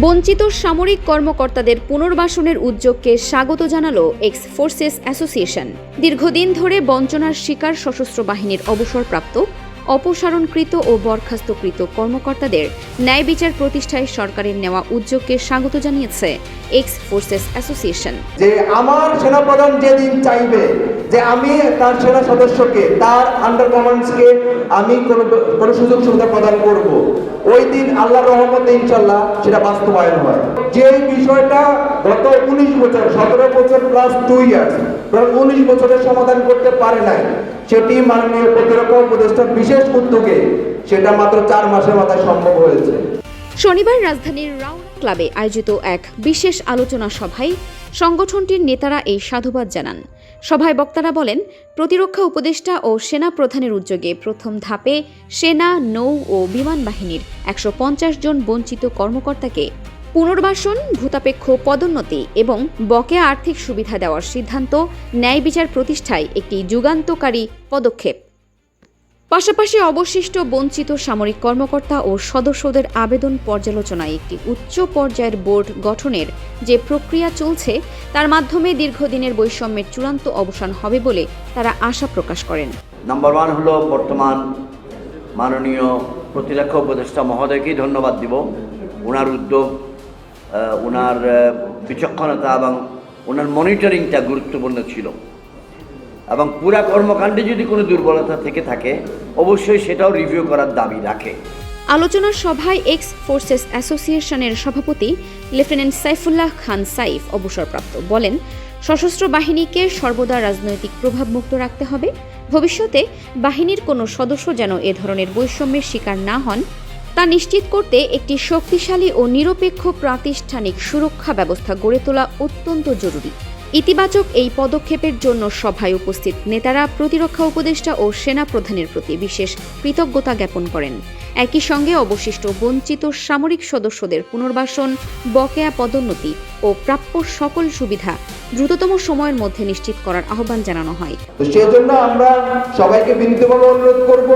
বঞ্চিত সামরিক কর্মকর্তাদের পুনর্বাসনের উদ্যোগকে স্বাগত জানালো এক্স ফোর্সেস অ্যাসোসিয়েশন। দীর্ঘদিন ধরে বঞ্চনার শিকার সশস্ত্র বাহিনীর অবসরপ্রাপ্ত, অপসারণকৃত ও বরখাস্তকৃত কর্মকর্তাদের ন্যায় বিচার প্রতিষ্ঠায় সরকারের নেওয়া উদ্যোগকে স্বাগত জানিয়েছে এক্স ফোর্সেস অ্যাসোসিয়েশন। যে আমার সেনাপ্রধান যেদিন চাইবে যে আমি তার সেনা সদস্যকে, তার আন্ডার কমান্ডসকে আমি কোনো সুযোগ সুবিধা প্রদান করব, ওই দিন আল্লাহর রহমতে ইনশাল্লাহ সেটা বাস্তবায়ন হয়। যে বিষয়টা গত 19 বছর, 17 বছর প্লাস 2 ইয়ার্স, 19 বছরের সমাধান করতে পারে নাই, সেটি মাননীয় প্রতিরক্ষা উপদেষ্টার বিশেষ উদ্যোগে সেটা মাত্র 4 মাসের মাথায় সম্ভব হয়েছে। শনিবার রাজধানীর রাউন্ড ক্লাবে আয়োজিত এক বিশেষ আলোচনা সভায় সংগঠনটির নেতারা এই সাধুবাদ জানান। সভায় বক্তারা বলেন, প্রতিরক্ষা উপদেষ্টা ও সেনা প্রধানের উদ্যোগে প্রথম ধাপে সেনা, নৌ ও বিমান বাহিনীর 150 জন বঞ্চিত কর্মকর্তাকে পুনর্বাসন, ভূতাপেক্ষ পদোন্নতি এবং বকেয়া আর্থিক সুবিধা দেওয়ার সিদ্ধান্ত ন্যায় বিচার প্রতিষ্ঠায় একটি যুগান্তকারী পদক্ষেপ। পাশাপাশি অবশিষ্ট বঞ্চিত সামরিক কর্মকর্তা ও সদস্যদের আবেদন পর্যালোচনায় একটি উচ্চ পর্যায়ের বোর্ড গঠনের যে প্রক্রিয়া চলছে তার মাধ্যমে দীর্ঘদিনের বৈষম্যের চূড়ান্ত অবসান হবে বলে তারা আশা প্রকাশ করেন। নাম্বার 1 হলো বর্তমান মাননীয় প্রতিরক্ষা উপদেষ্টা মহোদয়কেই ধন্যবাদ দিব। ওনার উদ্যোগ, ওনার বিচক্ষণতা এবং ওনার মনিটরিংটা গুরুত্বপূর্ণ ছিল, এবং পুরা কর্মকাণ্ডে যদি কোনো দুর্বলতা থেকে থাকে অবশ্যই সেটাও রিভিউ করার দাবি রাখে। আলোচনার সভায় এক্স ফোর্সেস অ্যাসোসিয়েশনের সভাপতি লেফটেন্যান্ট সাইফুল্লাহ খান সাইফ, অবসরপ্রাপ্ত, বলেন, সশস্ত্র বাহিনীকে সর্বদা রাজনৈতিক প্রভাবমুক্ত রাখতে হবে। ভবিষ্যতে বাহিনীর কোনো সদস্য যেন এ ধরনের বৈষম্যের শিকার না হন তা নিশ্চিত করতে একটি শক্তিশালী ও নিরপেক্ষ প্রাতিষ্ঠানিক সুরক্ষা ব্যবস্থা গড়ে তোলা অত্যন্ত জরুরি। ইতিবাচক এই পদক্ষেপের জন্য সভায় উপস্থিত নেতারা প্রতিরক্ষা উপদেষ্টা ও সেনা প্রধানের প্রতি বিশেষ কৃতজ্ঞতা জ্ঞাপন করেন। একই সঙ্গে অবশিষ্ট বঞ্চিত সামরিক সদস্যদের পুনর্বাসন, বকেয়া পদোন্নতি ও প্রাপ্য সকল সুবিধা দ্রুততম সময়ের মধ্যে নিশ্চিত করার আহ্বান জানানো হয়। সেজন্য আমরা সবাইকে বিনীতভাবে অনুরোধ করব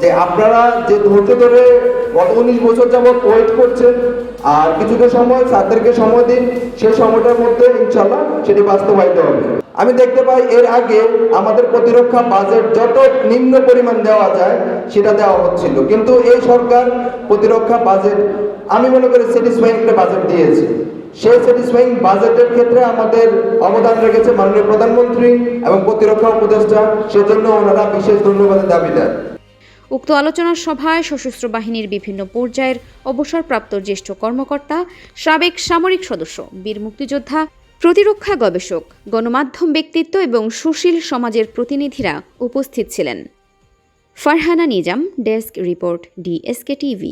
যে আপনারা যে ধৈর্য ধরে গত 19 বছর যাবৎ ওয়েট করছেন, আর কিছুটা সময় স্যারদেরকে সময় দিন, সেই সময়টার মধ্যে ইনশাল্লাহ সেটি বাস্তবায়িত হবে। আমি দেখতে পাই এর আগে আমাদের প্রতিরক্ষা বাজেট যত নিম্ন পরিমাণ দেওয়া যায় সেটা দেওয়া হচ্ছিল, কিন্তু এই সরকার প্রতিরক্ষা বাজেট আমি মনে করি স্যাটিসফাইং একটা বাজেট দিয়েছে। সেই স্যাটিসফাইং বাজেটের ক্ষেত্রে আমাদের অবদান রেখেছে মাননীয় প্রধানমন্ত্রী এবং প্রতিরক্ষা উপদেষ্টা, সেজন্য ওনারা বিশেষ ধন্যবাদের দাবিদার। উক্ত আলোচনা সভায় সশস্ত্র বাহিনীর বিভিন্ন পর্যায়ের অবসরপ্রাপ্ত জ্যেষ্ঠ কর্মকর্তা, সাবেক সামরিক সদস্য, বীর মুক্তিযোদ্ধা, প্রতিরক্ষা গবেষক, গণমাধ্যম ব্যক্তিত্ব এবং সুশীল সমাজের প্রতিনিধিরা উপস্থিত ছিলেন। Farhana Nizam, desk report, DSK TV।